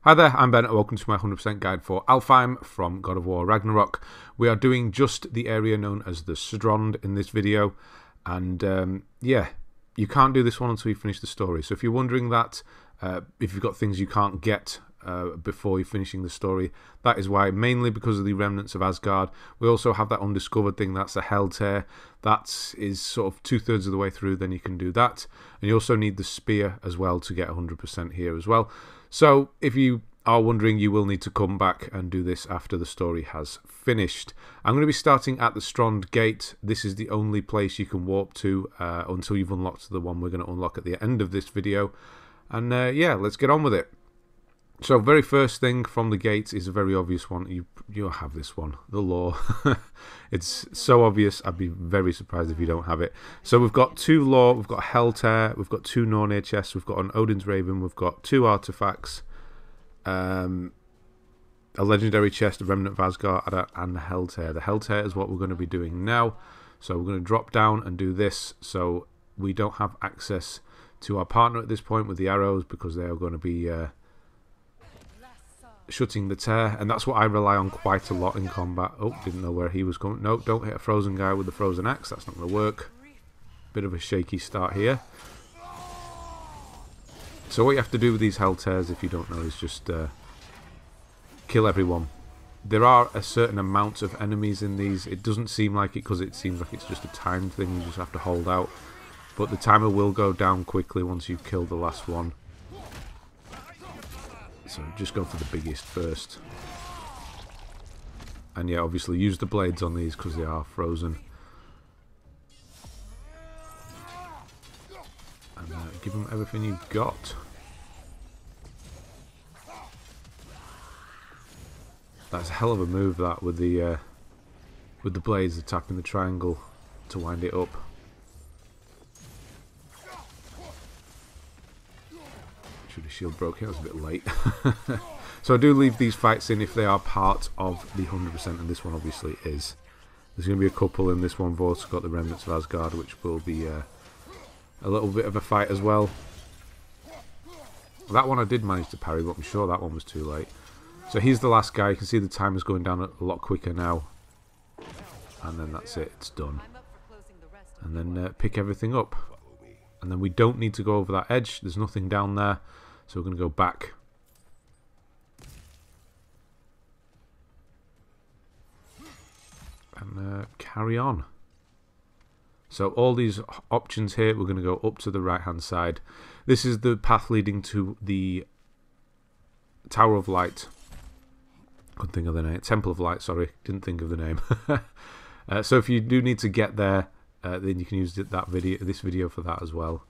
Hi there, I'm Ben and welcome to my 100% guide for Alfheim from God of War Ragnarök. We are doing just the area known as the Strond in this video, and yeah, you can't do this one until you finish the story. So if you're wondering that, if you've got things you can't get before you're finishing the story, that is why, mainly because of the Remnants of Asgard. We also have that undiscovered thing, that's the Hel Tear. That is sort of 2/3 of the way through, then you can do that. And you also need the spear as well to get 100% here as well. So if you are wondering, you will need to come back and do this after the story has finished. I'm going to be starting at the Strond gate. This is the only place you can warp to until you've unlocked the one we're going to unlock at the end of this video. And yeah, let's get on with it. So very first thing from the gate is a very obvious one. You'll have this one, the lore. It's so obvious, I'd be very surprised if you don't have it. So we've got 2 lore, we've got Hel Tear, we've got 2 Nornir Chests, we've got an Odin's Raven, we've got 2 Artefacts, a legendary chest, a Remnant of Asgard, and the Hel Tear. The Hel Tear is what we're going to be doing now. So we're going to drop down and do this. So we don't have access to our partner at this point with the arrows because they are going to be shutting the tear, and that's what I rely on quite a lot in combat. Oh, didn't know where he was going. No, don't hit a frozen guy with the frozen axe. That's not going to work. Bit of a shaky start here. So what you have to do with these Hel Tears, if you don't know, is just kill everyone. There are a certain amount of enemies in these. It doesn't seem like it because it seems like it's just a timed thing. You just have to hold out. But the timer will go down quickly once you've killed the last one. So just go for the biggest first. And yeah, obviously use the blades on these because they are frozen. And give them everything you've got. That's a hell of a move, that, with the blades attacking the triangle to wind it up. Should have shield broke. It was a bit late. So I do leave these fights in if they are part of the 100%, and this one obviously is. There's going to be a couple in this one. We've also got the Remnants of Asgard, which will be a little bit of a fight as well. That one I did manage to parry, but I'm sure that one was too late. So he's the last guy. You can see the timer's going down a lot quicker now. And then that's it. It's done. And then pick everything up. And then we don't need to go over that edge. There's nothing down there. So we're going to go back. And carry on. So all these options here, we're going to go up to the right hand side. This is the path leading to the Tower of Light. Couldn't think of the name. Temple of Light, sorry. Didn't think of the name. So if you do need to get there, then you can use this video for that as well.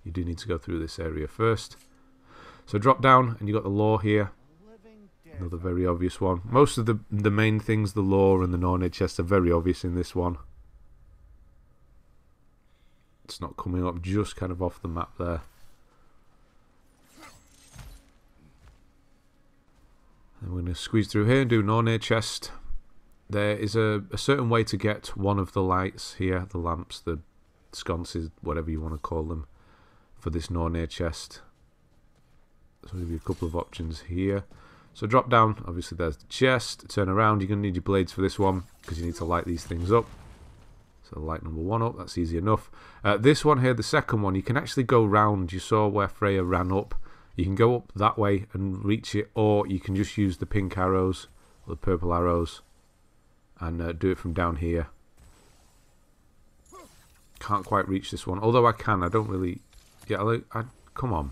You do need to go through this area first. So drop down, and you've got the lore here. Another very obvious one. Most of the main things, the lore and the Nornir Chest, are very obvious in this one. It's not coming up, just kind of off the map there. And we're going to squeeze through here and do Nornir Chest. There is a certain way to get one of the lights here, the lamps, the sconces, whatever you want to call them, for this Nornir Chest. So I'll give you a couple of options here. So drop down, obviously there's the chest, turn around, you're going to need your blades for this one, because you need to light these things up. So light number 1 up, that's easy enough. This one here, the second one, you can actually go round. You saw where Freyr ran up. You can go up that way and reach it, or you can just use the pink arrows, or the purple arrows, and do it from down here. Can't quite reach this one, although I can. I don't really... Yeah, come on.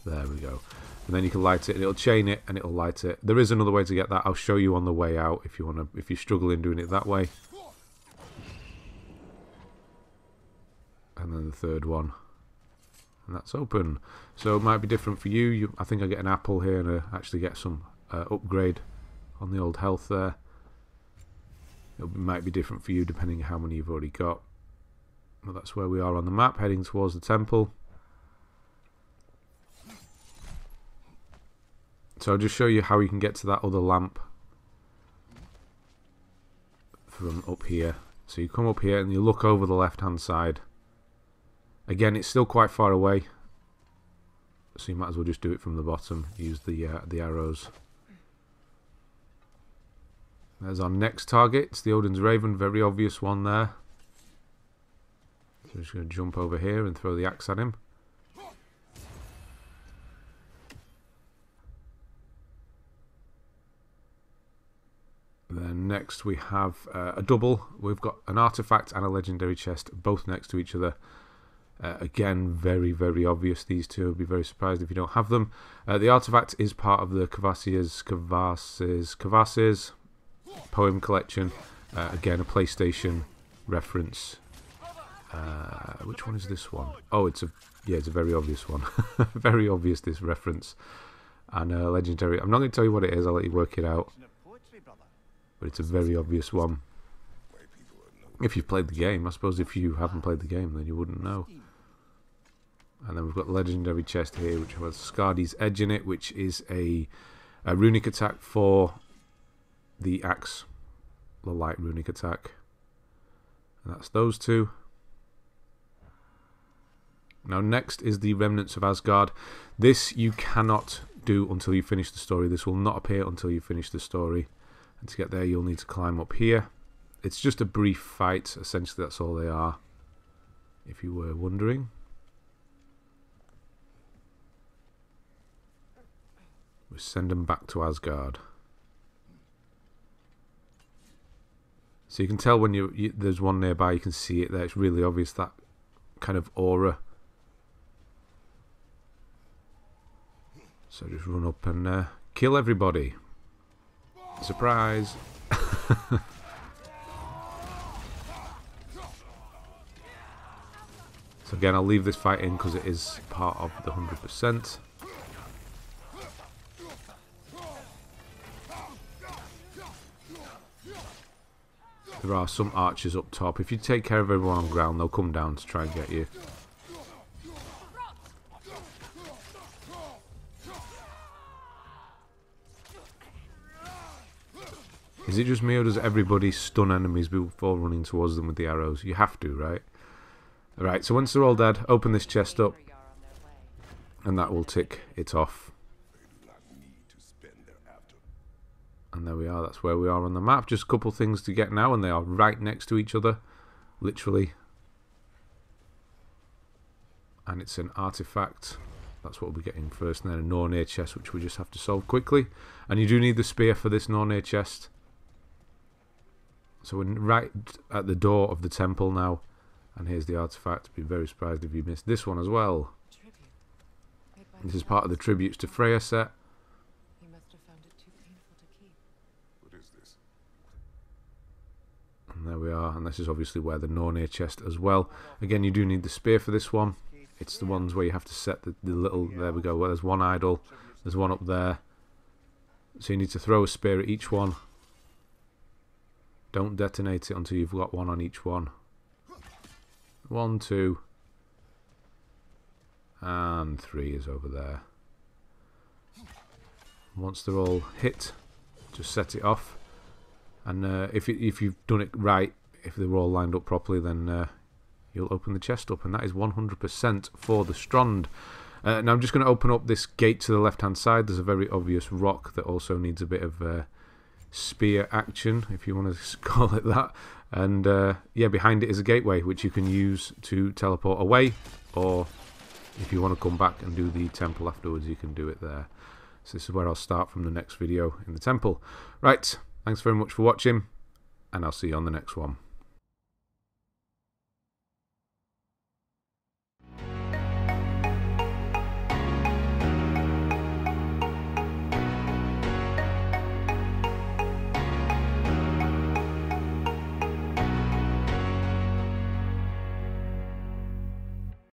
There we go. And then you can light it, and it'll chain it, and it'll light it. There is another way to get that. I'll show you on the way out if you want to. If you struggle in doing it that way. And then the third one, and that's open. So it might be different for you. I think I get an apple here, and I actually get some upgrade on the old health there. It might be different for you depending on how many you've already got. But that's where we are on the map, heading towards the temple. So I'll just show you how you can get to that other lamp from up here. So you come up here and you look over the left hand side. Again, it's still quite far away. so you might as well just do it from the bottom. Use the arrows. There's our next target. It's the Odin's Raven, very obvious one there. So I'm just going to jump over here and throw the axe at him. Then next we have a double. We've got an artifact and a legendary chest, both next to each other. Again, very, very obvious, these two. I'd be very surprised if you don't have them. The artifact is part of the Kvasir's poem collection. Again, a PlayStation reference. Which one is this one? Oh, it's a very obvious one. Very obvious, this reference. And legendary. I'm not going to tell you what it is. I'll let you work it out. But it's a very obvious one. If you've played the game. I suppose if you haven't played the game, then you wouldn't know. And then we've got the legendary chest here, which has Skadi's edge in it, which is a runic attack for the axe. The light runic attack. And that's those two. Now next is the Remnants of Asgard. This you cannot do until you finish the story. This will not appear until you finish the story. And to get there you'll need to climb up here. It's just a brief fight, essentially that's all they are, if you were wondering. We send them back to Asgard. So you can tell when there's one nearby, you can see it there, it's really obvious, that kind of aura. So just run up and kill everybody. Surprise! So again, I'll leave this fight in because it is part of the 100%. There are some archers up top. If you take care of everyone on ground, they'll come down to try and get you. Is it just me, or does everybody stun enemies before running towards them with the arrows? You have to, right? Right, so once they're all dead, open this chest up, and that will tick it off. And there we are, that's where we are on the map. Just a couple things to get now, and they are right next to each other, literally. And it's an artifact. That's what we'll be getting first, and then a Nornir Chest, which we just have to solve quickly. And you do need the spear for this Nornir Chest. So we're right at the door of the temple now. And here's the artifact. Be very surprised if you missed this one as well. This is part of the tributes to Freyr set. He must have found it too painful to keep. What is this? And there we are. And this is obviously where the Nornir Chest as well. Again, you do need the spear for this one. It's the ones where you have to set the little... There we go. Well, there's one idol. There's one up there. So you need to throw a spear at each one. Don't detonate it until you've got one on each one. 1, 2, and 3 is over there. Once they're all hit, just set it off. And if you've done it right, if they were all lined up properly, then you'll open the chest up, and that is 100% for the Strond. Now I'm just going to open up this gate to the left hand side. There's a very obvious rock that also needs a bit of spear action, if you want to call it that. And yeah, behind it is a gateway which you can use to teleport away, or if you want to come back and do the temple afterwards, you can do it there. So this is where I'll start from the next video, in the temple. Right, thanks very much for watching, and I'll see you on the next one.